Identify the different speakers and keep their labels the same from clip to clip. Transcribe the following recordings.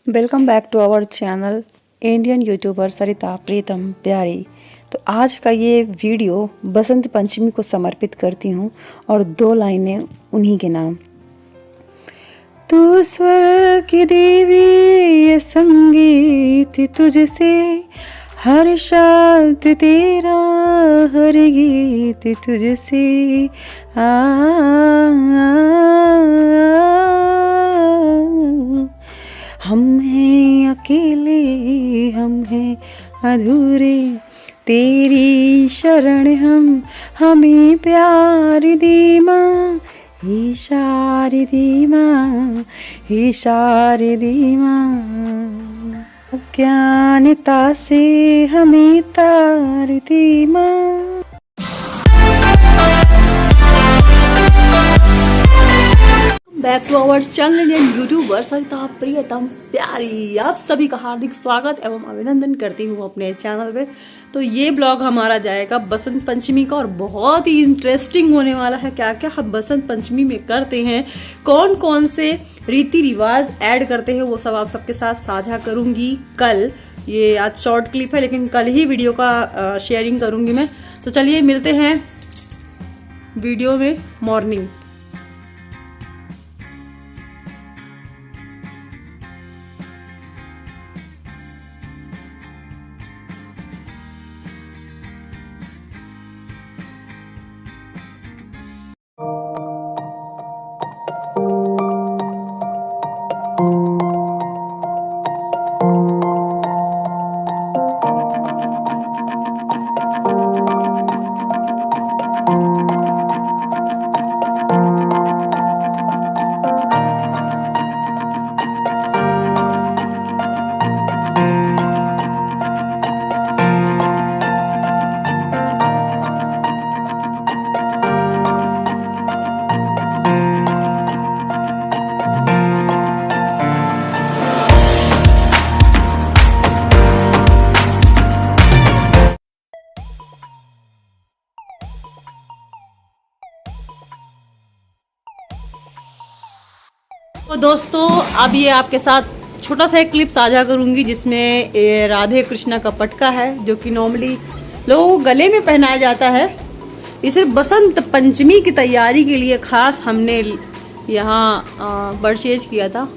Speaker 1: Welcome back to our channel Indian YouTuber Sarita Pritam Pyari. तो आज का ये वीडियो बसंत पंचमी को समर्पित करती हूँ और 2 लाइनें उन्हीं के नाम। तू स्वर की देवी ये संगीत तुझसे, हर शब्द तेरा हर गीत तुझसे हम हैं अकेले, हम हैं अधूरे, तेरी शरण हमें प्यार दी माँ, हे शारदी माँ, हे शारदी माँ। अज्ञानता से हमें तार दी माँ। Back to our channel Indian YouTuber Sarita Priyatam Pyari. आप सभी का हार्दिक स्वागत एवं अभिनंदन करती हूँ अपने चैनल पे। तो ये ब्लॉग हमारा जाएगा बसंत पंचमी का और बहुत ही इंटरेस्टिंग होने वाला है। क्या क्या हम बसंत पंचमी में करते हैं, कौन कौन से रीति रिवाज ऐड करते हैं, वो सब आप सबके साथ साझा करूँगी कल। ये आज शॉर्ट क्लिप है लेकिन कल ही वीडियो का शेयरिंग करूँगी मैं। तो चलिए मिलते हैं वीडियो में मॉर्निंग। तो दोस्तों अब ये आपके साथ छोटा सा एक क्लिप साझा करूंगी जिसमें राधे कृष्णा का पटका है, जो कि नॉर्मली लोगों को गले में पहनाया जाता है। ये सिर्फ बसंत पंचमी की तैयारी के लिए खास हमने यहाँ परचेज किया था।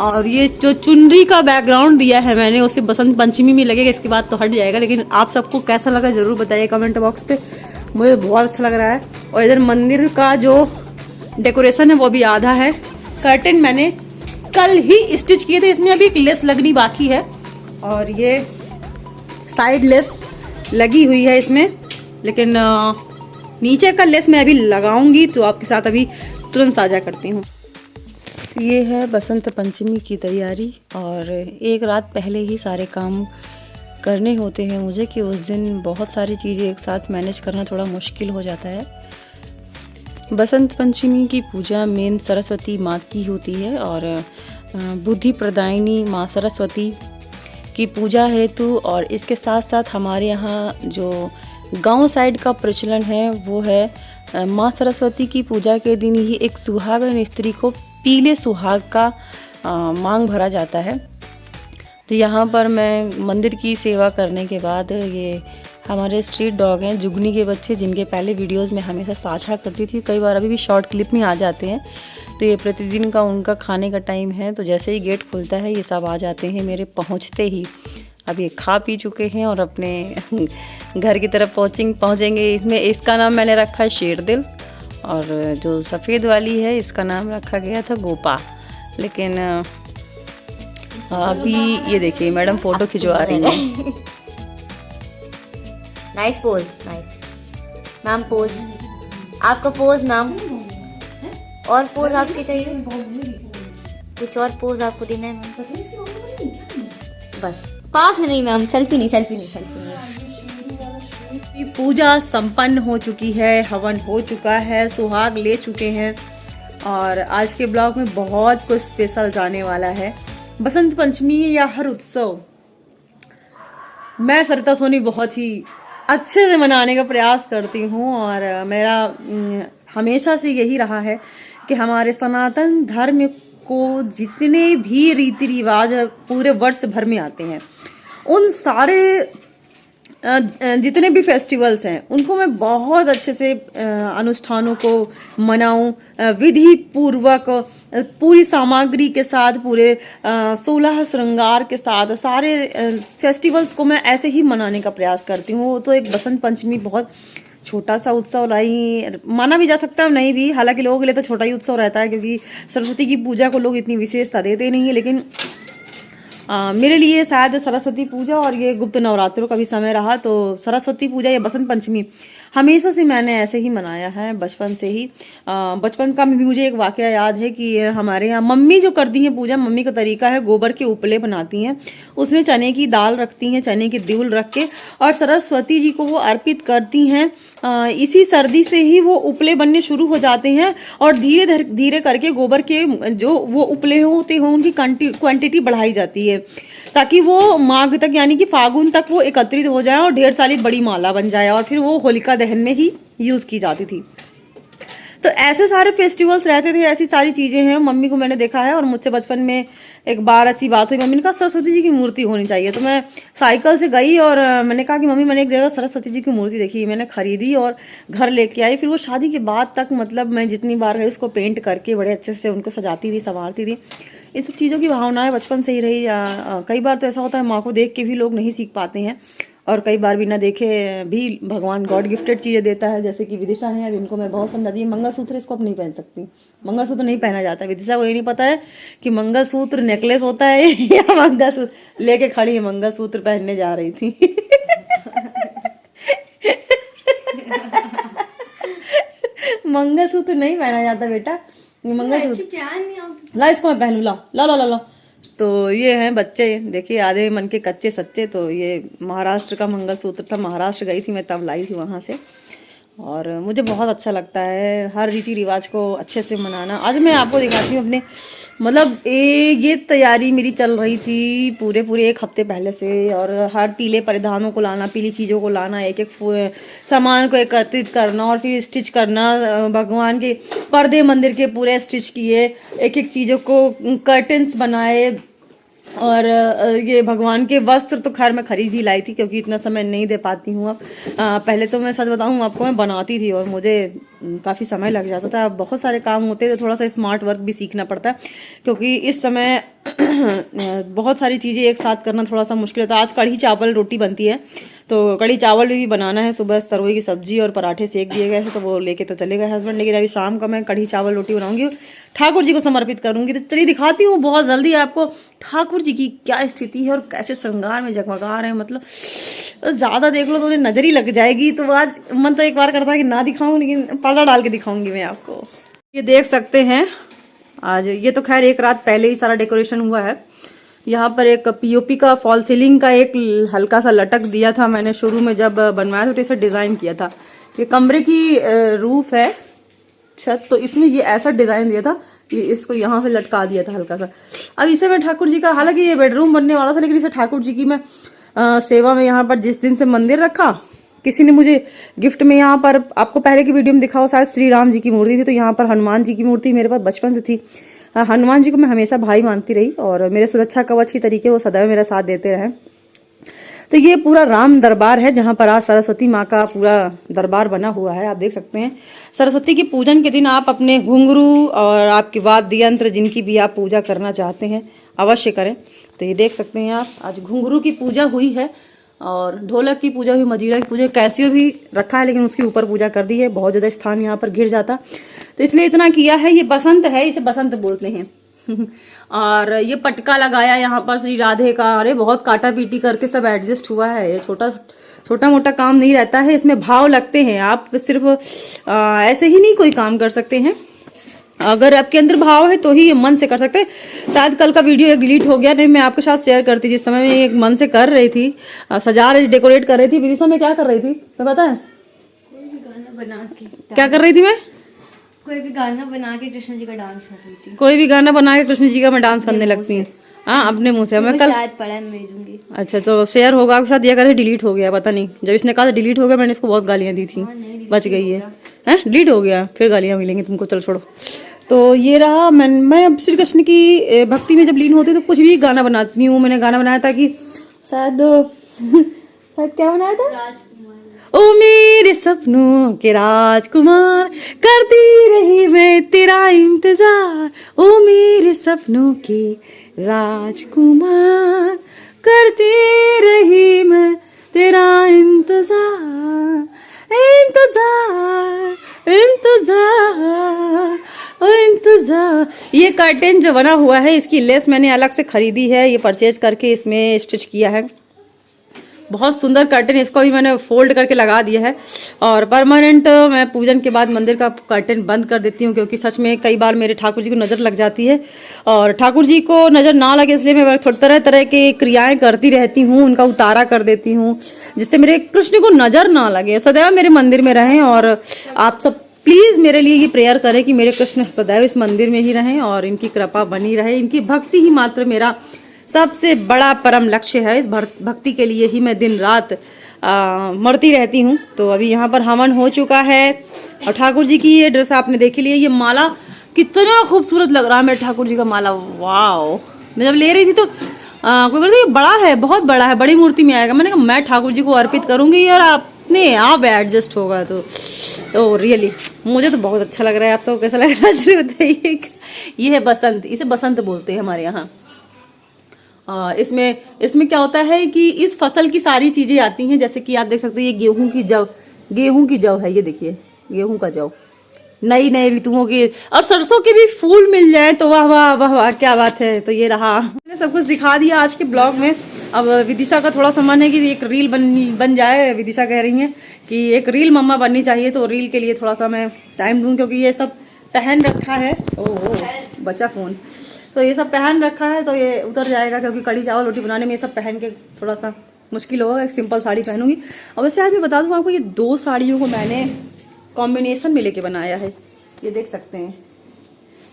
Speaker 1: और ये जो चुनरी का बैकग्राउंड दिया है मैंने, उसे बसंत पंचमी में लगेगा, इसके बाद तो हट जाएगा। लेकिन आप सबको कैसा लगा ज़रूर बताइए कमेंट बॉक्स पे। मुझे बहुत अच्छा लग रहा है। और इधर मंदिर का जो डेकोरेशन है वो भी आधा है। कर्टेन मैंने कल ही स्टिच किए थे, इसमें अभी एक लेस लगनी बाकी है और ये साइड लेस लगी हुई है इसमें, लेकिन नीचे का लेस मैं अभी लगाऊंगी तो आपके साथ अभी तुरंत साझा करती हूँ। ये है बसंत पंचमी की तैयारी और एक रात पहले ही सारे काम करने होते हैं मुझे, कि उस दिन बहुत सारी चीज़ें एक साथ मैनेज करना थोड़ा मुश्किल हो जाता है। बसंत पंचमी की पूजा मेन सरस्वती माँ की होती है और बुद्धि प्रदायिनी माँ सरस्वती की पूजा हेतु, और इसके साथ साथ हमारे यहाँ जो गांव साइड का प्रचलन है वो है माँ सरस्वती की पूजा के दिन ही एक सुहागन स्त्री को पीले सुहाग का मांग भरा जाता है। तो यहाँ पर मैं मंदिर की सेवा करने के बाद ये हमारे स्ट्रीट डॉग हैं जुगनी के बच्चे, जिनके पहले वीडियोस में हमेशा साझा करती थी, कई बार अभी भी शॉर्ट क्लिप में आ जाते हैं। तो ये प्रतिदिन का उनका खाने का टाइम है, तो जैसे ही गेट खुलता है ये सब आ जाते हैं मेरे पहुंचते ही। अब ये खा पी चुके हैं और अपने घर की तरफ पहुँचेंगे। इसमें इसका नाम मैंने रखा है शेरदिल, और जो सफ़ेद वाली है इसका नाम रखा गया था गोपा। लेकिन अभी ये देखिए मैडम फ़ोटो खिंचवा रही है।
Speaker 2: Nice pose, nice ma'am pose, आपका पोज मैम। और पोज आपके चाहिए, कुछ और पोज आपको देना है मैम? बस पास में नहीं मैम, सेल्फी नहीं।
Speaker 1: पूजा संपन्न हो चुकी है, हवन हो चुका है, सुहाग ले चुके हैं और आज के ब्लॉग में बहुत कुछ स्पेशल जाने वाला है। बसंत पंचमी या हर उत्सव मैं सरिता सोनी बहुत ही अच्छे से मनाने का प्रयास करती हूँ और मेरा हमेशा से यही रहा है कि हमारे सनातन धर्म में को जितने भी रीति रिवाज पूरे वर्ष भर में आते हैं, उन सारे जितने भी फेस्टिवल्स हैं उनको मैं बहुत अच्छे से अनुष्ठानों को मनाऊं, विधि पूर्वक पूरी सामग्री के साथ, पूरे 16 श्रृंगार के साथ सारे फेस्टिवल्स को मैं ऐसे ही मनाने का प्रयास करती हूँ। तो एक बसंत पंचमी बहुत छोटा सा उत्सव नहीं माना भी जा सकता है, नहीं भी, हालांकि लोगों के लिए तो छोटा ही उत्सव रहता है क्योंकि सरस्वती की पूजा को लोग इतनी विशेषता देते नहीं है। लेकिन मेरे लिए शायद सरस्वती पूजा और ये गुप्त नवरात्रों का भी समय रहा, तो सरस्वती पूजा या बसंत पंचमी हमेशा से मैंने ऐसे ही मनाया है, बचपन से ही। बचपन का भी मुझे एक वाकया याद है कि हमारे यहाँ मम्मी जो करती हैं पूजा, मम्मी का तरीका है गोबर के उपले बनाती हैं, उसमें चने की दाल रखती हैं, चने की दिल रख के, और सरस्वती जी को वो अर्पित करती हैं। इसी सर्दी से ही वो उपले बनने शुरू हो जाते हैं और धीरे धीरे करके गोबर के जो वो उपले होते हैं उनकी क्वांटिटी बढ़ाई जाती है ताकि वो माघ तक यानी कि फागुन तक वो एकत्रित हो जाए और ढेर सारी बड़ी माला बन जाए और फिर वो होलिका दहन में ही यूज की जाती थी। तो ऐसे सारे फेस्टिवल्स रहते थे, ऐसी सारी चीजें हैं। मम्मी को मैंने देखा है और मुझसे बचपन में एक बार ऐसी बात हुई, मम्मी ने कहा सरस्वती जी की मूर्ति होनी चाहिए। तो मैं साइकिल से गई और मैंने कहा कि मम्मी मैंने एक जगह सरस्वती जी की मूर्ति देखी, मैंने खरीदी और घर लेके आई। फिर वो शादी के बाद तक मतलब मैं जितनी बार गई उसको पेंट करके बड़े अच्छे से उनको सजाती थी, संवारती थी। इस सब चीज़ों की भावनाएं बचपन से ही रही। कई बार तो ऐसा होता है माँ को देख के भी लोग नहीं सीख पाते हैं और कई बार बिना देखे भी भगवान गॉड गिफ्टेड चीज़ें देता है। जैसे कि विदिशा है, अब इनको मैं बहुत समझाती हूँ, मंगलसूत्र इसको अब नहीं पहन सकती, मंगलसूत्र नहीं पहना जाता। विदिशा को ये नहीं पता है कि मंगलसूत्र नेकलेस होता है या मंगलसूत्र लेके खड़ी है, मंगलसूत्र पहनने जा रही थी। मंगलसूत्र नहीं पहना जाता बेटा, मंगलसूत्र ला इसको मैं पहनू, ला ला ला ला ला। तो ये हैं बच्चे, देखिए आधे मन के कच्चे सच्चे। तो ये महाराष्ट्र का मंगलसूत्र था, महाराष्ट्र गई थी मैं तब लाई थी वहाँ से, और मुझे बहुत अच्छा लगता है हर रीति रिवाज को अच्छे से मनाना। आज मैं आपको दिखाती हूँ अपने मतलब ये तैयारी मेरी चल रही थी पूरे एक हफ्ते पहले से, और हर पीले परिधानों को लाना, पीली चीज़ों को लाना, एक एक सामान को एकत्रित करना और फिर स्टिच करना। भगवान के पर्दे मंदिर के पूरे स्टिच किए, एक एक चीज़ों को कर्टन्स बनाए, और ये भगवान के वस्त्र तो खैर मैं खरीद ही लाई थी क्योंकि इतना समय नहीं दे पाती हूँ अब। पहले तो मैं सच बताऊँ आपको, मैं बनाती थी और मुझे काफ़ी समय लग जाता था। अब बहुत सारे काम होते थे, थोड़ा सा स्मार्ट वर्क भी सीखना पड़ता है क्योंकि इस समय बहुत सारी चीज़ें एक साथ करना थोड़ा सा मुश्किल होता है। आज कढ़ी चावल रोटी बनती है, तो कढ़ी चावल भी बनाना है। सुबह तरोई की सब्जी और पराठे सेक दिए गए थे तो वो लेके तो चले गए हस्बैंड, लेकिन अभी शाम का मैं कढ़ी चावल रोटी बनाऊंगी, ठाकुर जी को समर्पित करूंगी। तो चलिए दिखाती हूँ बहुत जल्दी आपको ठाकुर जी की क्या स्थिति है और कैसे श्रृंगार में जगमगा रहे हैं। मतलब ज़्यादा देख लो तो उन्हें नजर ही लग जाएगी। तो आज मन तो एक बार करता है कि ना दिखाऊं, लेकिन पर्दा डाल के दिखाऊंगी मैं आपको। ये देख सकते हैं आज, ये तो खैर एक रात पहले ही सारा डेकोरेशन हुआ है। यहाँ पर एक पीओपी का फॉल सीलिंग का एक हल्का सा लटक दिया था मैंने शुरू में जब बनवाया था, तो इसे डिज़ाइन किया था। ये कमरे की रूफ है छत, तो इसमें ये ऐसा डिज़ाइन दिया था, ये इसको यहाँ पे लटका दिया था हल्का सा। अब इसे मैं ठाकुर जी का, हालांकि ये बेडरूम बनने वाला था, लेकिन इसे ठाकुर जी की मैं सेवा में यहाँ पर जिस दिन से मंदिर रखा, किसी ने मुझे गिफ्ट में यहाँ पर, आपको पहले की वीडियो में दिखाओ शायद, श्री राम जी की मूर्ति थी, तो यहाँ पर हनुमान जी की मूर्ति मेरे पास बचपन से थी। हनुमान जी को मैं हमेशा भाई मानती रही और मेरे सुरक्षा कवच के तरीके वो सदैव मेरा साथ देते रहे। तो ये पूरा राम दरबार है जहाँ पर आज सरस्वती माँ का पूरा दरबार बना हुआ है, आप देख सकते हैं। सरस्वती के पूजन के दिन आप अपने घुंघरू और आपके वाद्य यंत्र जिनकी भी आप पूजा करना चाहते हैं अवश्य करें। तो ये देख सकते हैं आप, आज घुंघरू की पूजा हुई है और ढोलक की पूजा हुई, मजीरा की पूजा, कैसियो भी रखा है लेकिन उसके ऊपर पूजा कर दी है। बहुत ज़्यादा स्थान यहाँ पर घिर जाता, तो इसलिए इतना किया है। ये बसंत है, इसे बसंत बोलते हैं। और ये पटका लगाया यहाँ पर श्री राधे का। अरे बहुत काटा पीटी करके सब एडजस्ट हुआ है, ये छोटा मोटा काम नहीं रहता है, इसमें भाव लगते हैं। आप सिर्फ ऐसे ही नहीं कोई काम कर सकते हैं, अगर आपके अंदर भाव है तो ही ये मन से कर सकते हैं। शायद कल का वीडियो एक डिलीट हो गया, नहीं मैं आपके साथ शेयर करती जिस समय मैं एक मन से कर रही थी, सजा रही, डेकोरेट कर रही थी। विदिशा में क्या कर रही थी मैं पता है?
Speaker 2: कोई भी गाना बना के।
Speaker 1: क्या कर रही थी मैं?
Speaker 2: कोई भी गाना बना के कृष्ण जी का डांस कर रही थी।
Speaker 1: कोई भी गाना बना के कृष्ण जी का मैं डांस करने लगती हूँ। हाँ, अपने मुंह से। मैं कल
Speaker 2: शायद पढ़ा मैं भेजूंगी।
Speaker 1: अच्छा, तो शेयर होगा आपके साथ, या कर डिलीट हो गया पता नहीं। जब इसने कहा डिलीट हो गया, मैंने इसको बहुत गालियाँ दी थी, बच गई है। हैं डिलीट हो गया, फिर गालियाँ मिलेंगी तुमको, चल छोड़ो। तो ये रहा। मैं अब श्री कृष्ण की भक्ति में जब लीन होती हूँ तो कुछ भी गाना बनाती हूँ। मैंने गाना बनाया था कि शायद शायद क्या बनाया था, ओ मेरे सपनों के राजकुमार, करती रही मैं तेरा इंतजार, ओ मेरे सपनों के राजकुमार, करती रही मैं तेरा इंतजार, इंतजार इंतजार इंतजार। ये कर्टेन जो बना हुआ है, इसकी लेस मैंने अलग से खरीदी है, ये परचेज करके इसमें स्टिच किया है। बहुत सुंदर कर्टेन, इसको भी मैंने फोल्ड करके लगा दिया है। और परमानेंट मैं पूजन के बाद मंदिर का कर्टेन बंद कर देती हूँ, क्योंकि सच में कई बार मेरे ठाकुर जी को नज़र लग जाती है। और ठाकुर जी को नज़र ना लगे इसलिए मैं थोड़ी तरह तरह की क्रियाएं करती रहती हूँ, उनका उतारा कर देती हूँ, जिससे मेरे कृष्ण को नज़र ना लगे, सदैव मेरे मंदिर में रहें। और आप सब प्लीज़ मेरे लिए ये प्रेयर करें कि मेरे कृष्ण सदैव इस मंदिर में ही रहें और इनकी कृपा बनी रहे। इनकी भक्ति ही मात्र मेरा सबसे बड़ा परम लक्ष्य है। इस भक्ति के लिए ही मैं दिन रात मरती रहती हूँ। तो अभी यहाँ पर हवन हो चुका है और ठाकुर जी की ये ड्रेस आपने देख लिया। ये माला कितना खूबसूरत लग रहा है मेरे ठाकुर जी का माला, वाओ। मैं जब ले रही थी तो कोई बोलते ये बड़ा है, बहुत बड़ा है, बड़ी मूर्ति में आएगा। मैंने कहा मैं ठाकुर जी को अर्पित करूँगी और अपने आप एडजस्ट होगा। तो रियली मुझे तो बहुत अच्छा लग रहा है। आप सबको कैसा लग रहा है जरूर बताइए। ये है बसंत, इसे बसंत बोलते हैं हमारे यहाँ। इसमें क्या होता है कि इस फसल की सारी चीजें आती हैं, जैसे कि आप देख सकते हैं ये गेहूं की जव है, ये देखिए गेहूं का जव, नई नई ऋतुओं की, और सरसों के भी फूल मिल जाए तो वाह वाह वाह वाह, क्या बात है। तो ये रहा, मैंने सब कुछ दिखा दिया आज के ब्लॉग में। अब विदिशा का थोड़ा सा मन है कि एक रील बन जाए। विदिशा कह रही है कि एक रील मम्मा बननी चाहिए, तो रील के लिए थोड़ा सा मैं टाइम दूँ, क्योंकि ये सब पहन रखा है। ओह बच्चा फोन, तो ये सब पहन रखा है तो ये उतर जाएगा, क्योंकि कड़ी चावल रोटी बनाने में ये सब पहन के थोड़ा सा मुश्किल होगा। एक सिंपल साड़ी पहनूंगी। और वैसे आज मैं बता दूँ आपको, ये 2 साड़ियों को मैंने कॉम्बिनेशन में लेके बनाया है। ये देख सकते हैं,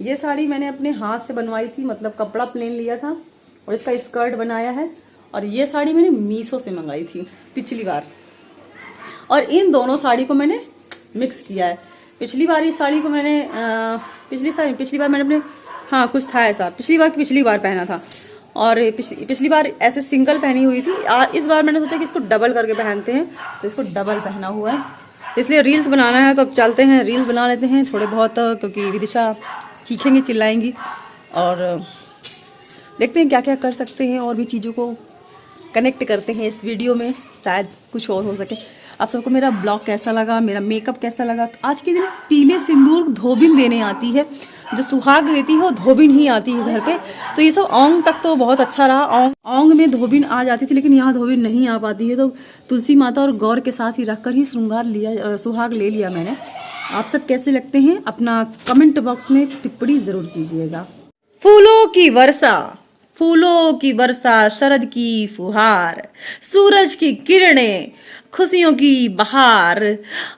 Speaker 1: ये साड़ी मैंने अपने हाथ से बनवाई थी, मतलब कपड़ा प्लेन लिया था और इसका स्कर्ट बनाया है। और ये साड़ी मैंने मीशो से मंगाई थी पिछली बार, और इन दोनों साड़ी को मैंने मिक्स किया है। पिछली बार इस साड़ी को मैंने पिछली बार मैंने अपने, हाँ कुछ था ऐसा, पिछली बार पहना था, और पिछली बार ऐसे सिंगल पहनी हुई थी। इस बार मैंने सोचा कि इसको डबल करके पहनते हैं, तो इसको डबल पहना हुआ है। इसलिए रील्स बनाना है, तो अब चलते हैं रील्स बना लेते हैं थोड़े बहुत, क्योंकि विदिशा चीखेंगी चिल्लाएंगी। और देखते हैं क्या क्या कर सकते हैं, और भी चीज़ों को कनेक्ट करते हैं इस वीडियो में, शायद कुछ और हो सके। आप सबको मेरा ब्लॉग कैसा लगा, मेरा मेकअप कैसा लगा। आज के दिन पीले सिंदूर धोबिन देने आती है, जो सुहाग देती है वो धोबिन ही आती है घर पे। तो ये सब औंग तक तो बहुत अच्छा रहा, औंग में धोबिन आ जाती थी, लेकिन यहाँ धोबिन नहीं आ पाती है। तो तुलसी माता और गौर के साथ ही रखकर ही सुहाग ले लिया मैंने। आप सब कैसे लगते हैं, अपना कमेंट बॉक्स में टिप्पणी जरूर कीजिएगा। फूलों की वर्षा, शरद की फुहार, सूरज की किरणें, खुशियों की बहार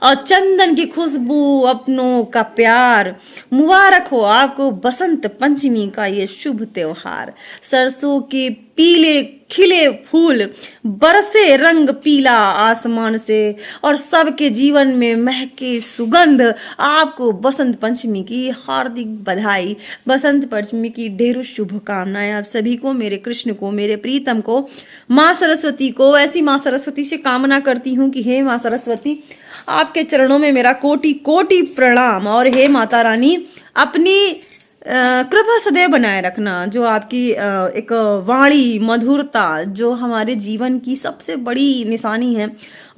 Speaker 1: और चंदन की खुशबू, अपनों का प्यार। मुबारक हो आपको बसंत पंचमी का ये शुभ त्योहार। सरसों के पीले खिले फूल, बरसे रंग पीला आसमान से, और सबके जीवन में महके सुगंध। आपको बसंत पंचमी की हार्दिक बधाई, बसंत पंचमी की ढेरों शुभकामनाएं आप सभी को, मेरे कृष्ण को, मेरे प्रीतम को, माँ सरस्वती को। ऐसी माँ सरस्वती से कामना करती हूँ कि हे माँ सरस्वती, आपके चरणों में मेरा कोटि कोटि प्रणाम। और हे माता रानी, अपनी कृपा सदैव बनाए रखना। जो आपकी एक वाणी मधुरता, जो हमारे जीवन की सबसे बड़ी निशानी है,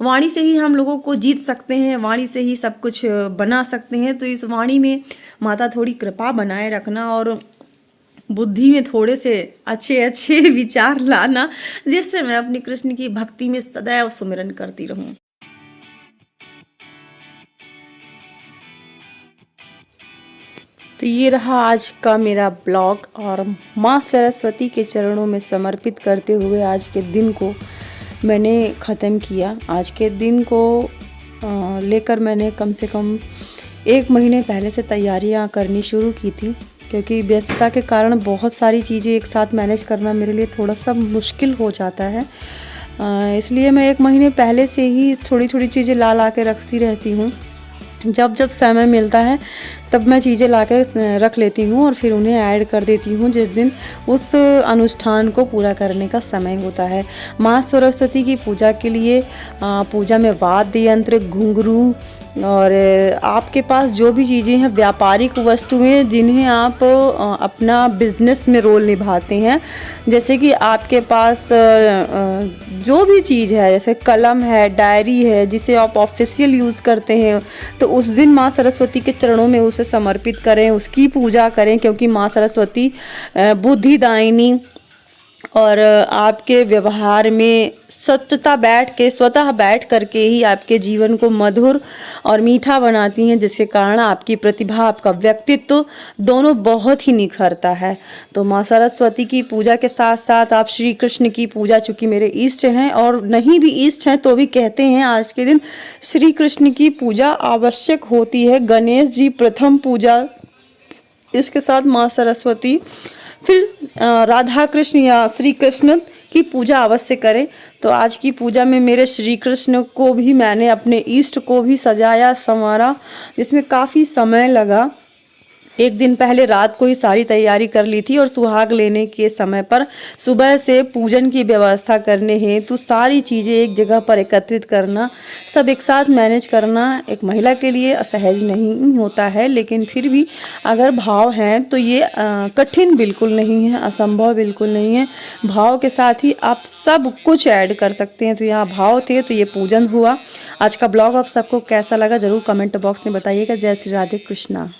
Speaker 1: वाणी से ही हम लोगों को जीत सकते हैं, वाणी से ही सब कुछ बना सकते हैं। तो इस वाणी में माता थोड़ी कृपा बनाए रखना, और बुद्धि में थोड़े से अच्छे विचार लाना, जिससे मैं अपनी कृष्ण की भक्ति में सदैव सुमिरन करती रहूं। तो ये रहा आज का मेरा ब्लॉग, और माँ सरस्वती के चरणों में समर्पित करते हुए आज के दिन को मैंने ख़त्म किया। आज के दिन को लेकर मैंने कम से कम 1 महीने पहले से तैयारियां करनी शुरू की थी, क्योंकि व्यस्तता के कारण बहुत सारी चीज़ें एक साथ मैनेज करना मेरे लिए थोड़ा सा मुश्किल हो जाता है। इसलिए मैं 1 महीने पहले से ही थोड़ी थोड़ी चीज़ें ला के रखती रहती हूँ। जब जब समय मिलता है तब मैं चीज़ें ला के रख लेती हूँ और फिर उन्हें ऐड कर देती हूँ जिस दिन उस अनुष्ठान को पूरा करने का समय होता है। माँ सरस्वती की पूजा के लिए पूजा में वाद्य यंत्र, घुंघरू और आपके पास जो भी चीज़ें हैं, व्यापारिक वस्तुएं जिन्हें आप अपना बिजनेस में रोल निभाते हैं, जैसे कि आपके पास जो भी चीज़ है, जैसे कलम है, डायरी है, जिसे आप ऑफिशियल यूज़ करते हैं, तो उस दिन माँ सरस्वती के चरणों में उसे समर्पित करें, उसकी पूजा करें, क्योंकि माँ सरस्वती बुद्धिदायिनी और आपके व्यवहार में सच्चता स्वतः बैठ करके ही आपके जीवन को मधुर और मीठा बनाती हैं, जिसके कारण आपकी प्रतिभा, आपका व्यक्तित्व दोनों बहुत ही निखरता है। तो माँ सरस्वती की पूजा के साथ साथ आप श्री कृष्ण की पूजा, चूँकि मेरे इष्ट हैं और नहीं भी इष्ट हैं तो भी कहते हैं आज के दिन श्री कृष्ण की पूजा आवश्यक होती है। गणेश जी प्रथम पूजा, इसके साथ माँ सरस्वती, फिर राधा कृष्ण या श्री कृष्ण की पूजा अवश्य करें। तो आज की पूजा में मेरे श्री कृष्ण को भी मैंने अपने इष्ट को भी सजाया संवारा, जिसमें काफ़ी समय लगा। एक दिन पहले रात को ही सारी तैयारी कर ली थी और सुहाग लेने के समय पर सुबह से पूजन की व्यवस्था करने हेतु सारी चीज़ें एक जगह पर एकत्रित करना, सब एक साथ मैनेज करना एक महिला के लिए असहज नहीं होता है, लेकिन फिर भी अगर भाव हैं तो ये कठिन बिल्कुल नहीं है, असंभव बिल्कुल नहीं है। भाव के साथ ही आप सब कुछ ऐड कर सकते हैं। तो यहाँ भाव थे तो ये पूजन हुआ। आज का ब्लॉग आप सबको कैसा लगा ज़रूर कमेंट बॉक्स में बताइएगा। जय श्री राधे कृष्णा।